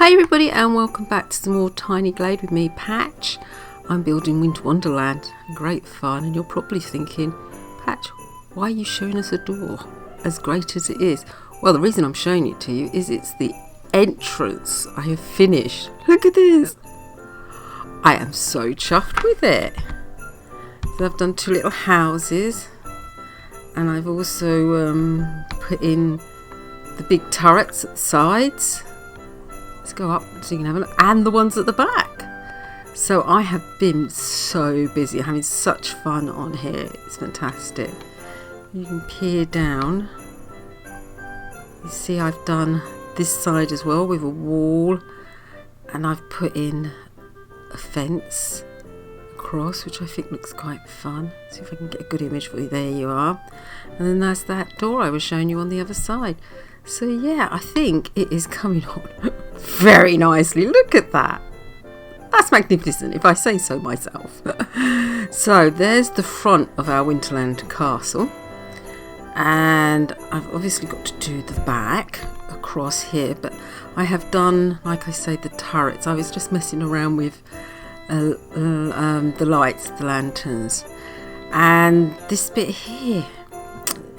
Hi everybody and welcome back to some more Tiny Glade with me, Patch. I'm building Winter Wonderland. Great fun, and you're probably thinking, Patch, why are you showing us a door as great as it is? Well, the reason I'm showing it to you is it's the entrance I have finished. Look at this. I am so chuffed with it. So I've done two little houses, and I've also put in the big turrets at the sides. Let's go up so you can have a look, and the ones at the back. So I have been so busy, having such fun on here. It's fantastic. You can peer down. You see I've done this side as well with a wall, and I've put in a fence across, which I think looks quite fun. See if I can get a good image for you. There you are. And then there's that door I was showing you on the other side. So yeah, I think it is coming on very nicely. Look at that. That's magnificent, if I say so myself. So there's the front of our Winterland castle. And I've obviously got to do the back across here. But I have done, like I say, the turrets. I was just messing around with the lights, the lanterns. And this bit here,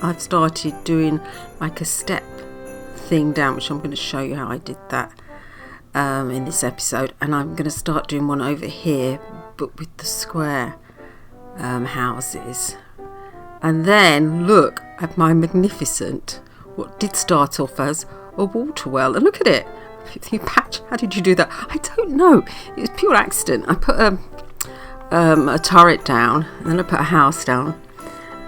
I've started doing like a step thing down, which I'm going to show you how I did that in this episode. And I'm going to start doing one over here, but with the square houses. And then look at my magnificent, what did start off as a water well, and look at it. Patch, how did you do that? I don't know, it was pure accident. I put a turret down, and then I put a house down,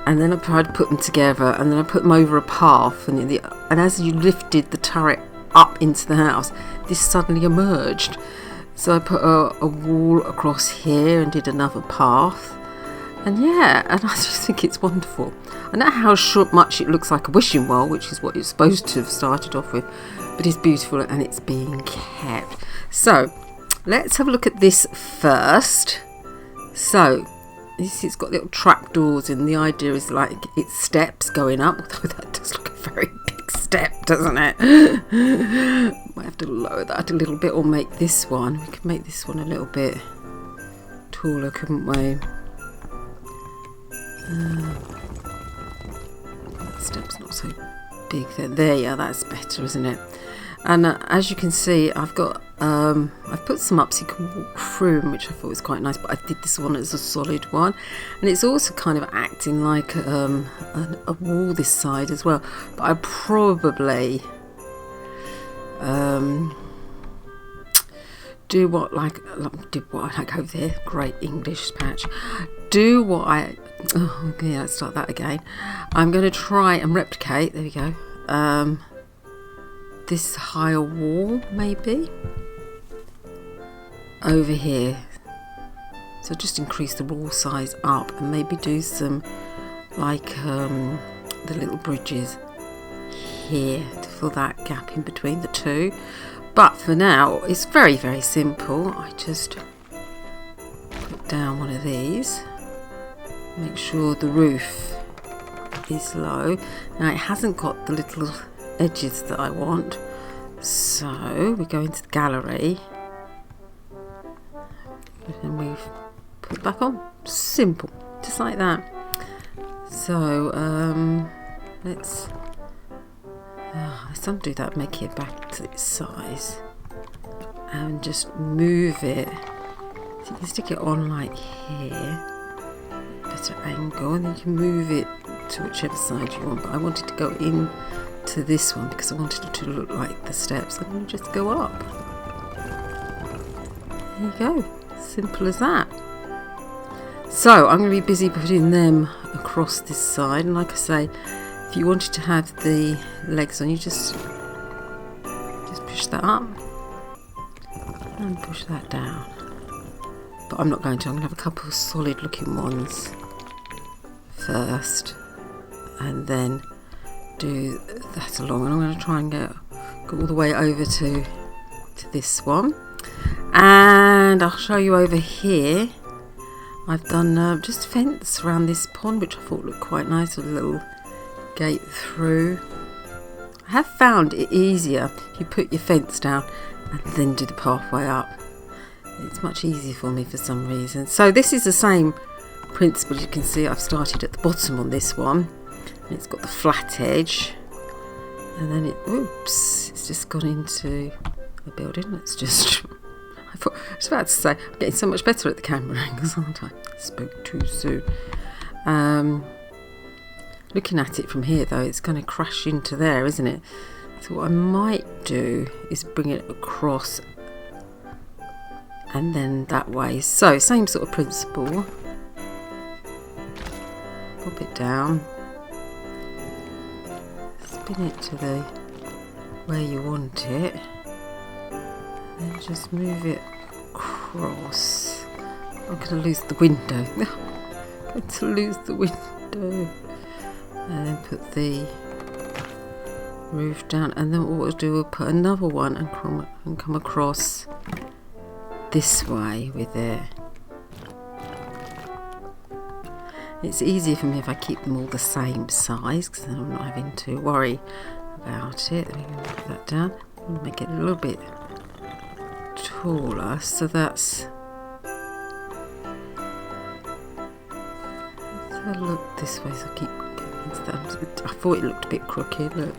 and then I tried to put them together, and then I put them over a path, and as you lifted the turret up into the house, this suddenly emerged. So I put a wall across here and did another path, and yeah, and I just think it's wonderful. I know how much it looks like a wishing well, which is what it's supposed to have started off with, but it's beautiful and it's being kept. So let's have a look at this first. So it's got little trapdoors, and the idea is like it's steps going up, although that does look a very big step, doesn't it? Might have to lower that a little bit, or make this one. We could make this one a little bit taller, couldn't we? That step's not so big there. Yeah, that's better, isn't it? And as you can see, I've got I've put some up so you can walk through them, which I thought was quite nice, but I did this one as a solid one, and it's also kind of acting like a wall this side as well. But I probably do what like over there. Great English, Patch. Do what I okay, let's start that again. I'm going to try and replicate, there we go, this higher wall maybe over here. So just increase the wall size up, and maybe do some like the little bridges here to fill that gap in between the two. But for now it's very, very simple. I just put down one of these, make sure the roof is low. Now it hasn't got the little edges that I want, so we go into the gallery and we put it back on. Simple, just like that. So let's undo that, make it back to its size, and just move it so you can stick it on like here, better angle, and then you can move it to whichever side you want. But I wanted to go in to this one because I wanted it to look like the steps. I'm going to just go up. There you go, simple as that. So I'm going to be busy putting them across this side, and like I say, if you wanted to have the legs on, you just push that up and push that down. But I'm not going to. I'm going to have a couple of solid looking ones first, and then do that along. And I'm going to try and go all the way over to this one, and I'll show you over here. I've done just a fence around this pond, which I thought looked quite nice, with a little gate through. I have found it easier if you put your fence down and then do the pathway up. It's much easier for me for some reason. So this is the same principle. You can see I've started at the bottom on this one. It's got the flat edge, and then it's just gone into the building. It's just, I was about to say, I'm getting so much better at the camera angles, aren't I? Spoke too soon. Looking at it from here though, it's going to crash into there, isn't it? So what I might do is bring it across and then that way. So same sort of principle. Pop it down, spin it to the where you want it, and then just move it across. I'm going to lose the window. I'm going to lose the window. And then put the roof down, and then what we'll do, we'll put another one and come across this way with it. It's easier for me if I keep them all the same size, because then I'm not having to worry about it. Let me move that down and make it a little bit taller. So that's, let's have a look this way. So I keep. I thought it looked a bit crooked, look.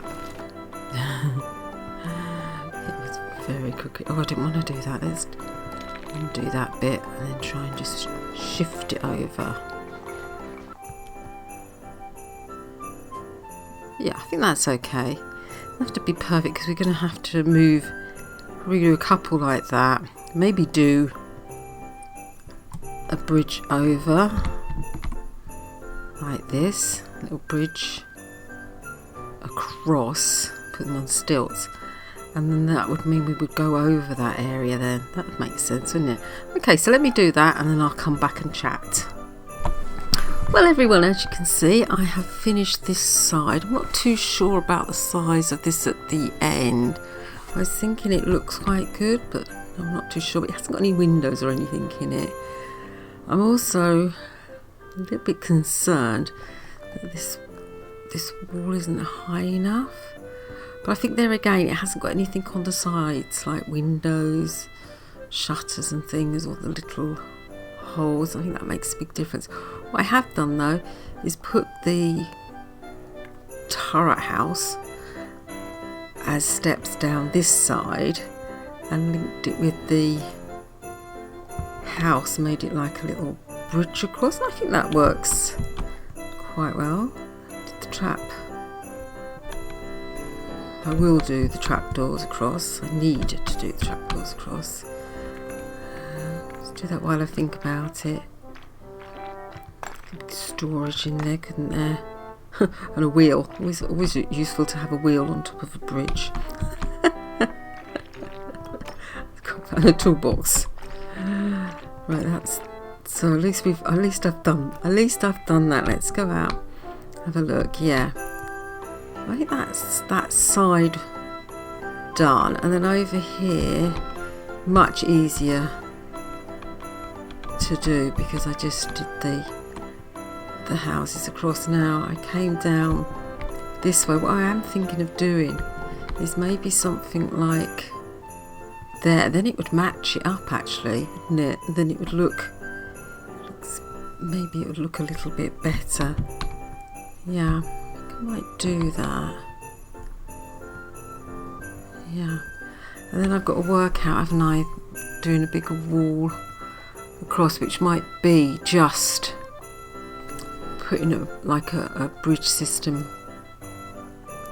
It was very crooked. Oh, I didn't want to do that. Let's do that bit and then try and just shift it over. Yeah, I think that's okay. It doesn't have to be perfect because we're going to have to move, probably do a couple like that. Maybe do a bridge over like this. Little bridge across, put them on stilts, and then that would mean we would go over that area then. That would make sense, wouldn't it? Okay, so let me do that and then I'll come back and chat. Well everyone, as you can see, I have finished this side. I'm not too sure about the size of this at the end. I was thinking it looks quite good, but I'm not too sure. It hasn't got any windows or anything in it. I'm also a little bit concerned that this wall isn't high enough, but I think there again it hasn't got anything on the sides like windows, shutters and things, or the little holes. I think that makes a big difference. What I have done though is put the turret house as steps down this side and linked it with the house, made it like a little bridge across. I think that works quite well. The trap, I will do the trapdoors across. I need to do the trapdoors across. Let's do that while I think about it. Storage in there, couldn't there? And a wheel. Always useful to have a wheel on top of a bridge. And a toolbox. Right, that's so. At least I've done that. Let's go out, have a look. Yeah, I think that's that side done, and then over here, much easier to do because I just did the houses across. Now I came down this way. What I am thinking of doing is maybe something like there, then it would match it up actually, wouldn't it? And then it would maybe it would look a little bit better. Yeah, I might do that. Yeah, and then I've got to work out, haven't I, doing a bigger wall across, which might be just putting a bridge system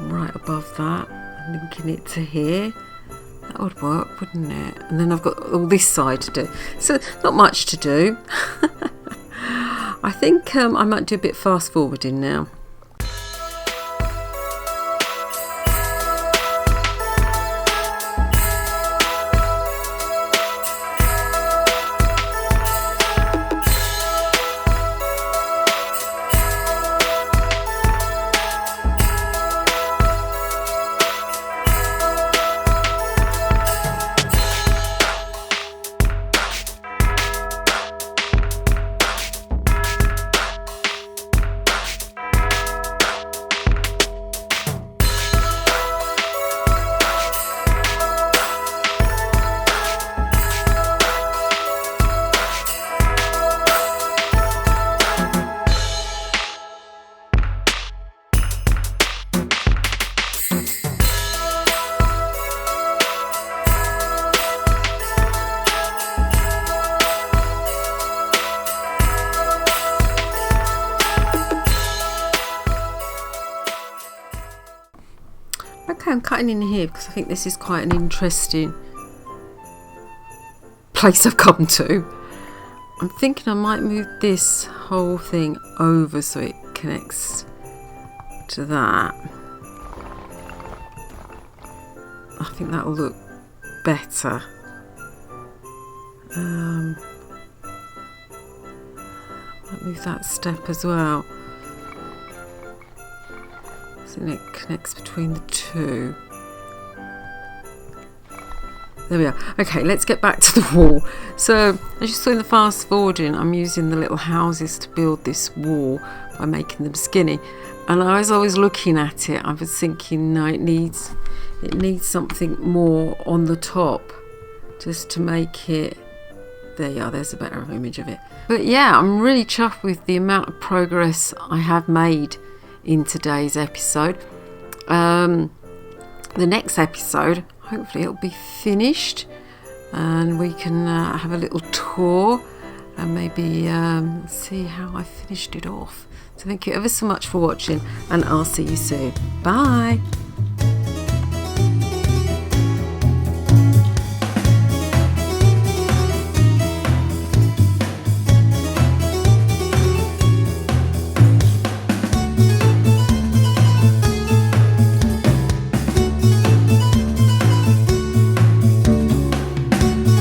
right above that and linking it to here. That would work, wouldn't it? And then I've got all this side to do. So not much to do. I think I might do a bit fast forwarding now. Okay, I'm cutting in here because I think this is quite an interesting place I've come to. I'm thinking I might move this whole thing over so it connects to that. I think that'll look better. Might move that step as well. So it connects between the two. There we are. Okay, let's get back to the wall. So, as you saw in the fast forwarding, I'm using the little houses to build this wall by making them skinny. And as I was looking at it, I was thinking, no, it needs something more on the top, just to make it. There you are. There's a better image of it. But yeah, I'm really chuffed with the amount of progress I have made in today's episode. The next episode, hopefully it'll be finished and we can have a little tour and maybe see how I finished it off. So thank you ever so much for watching, and I'll see you soon. Bye.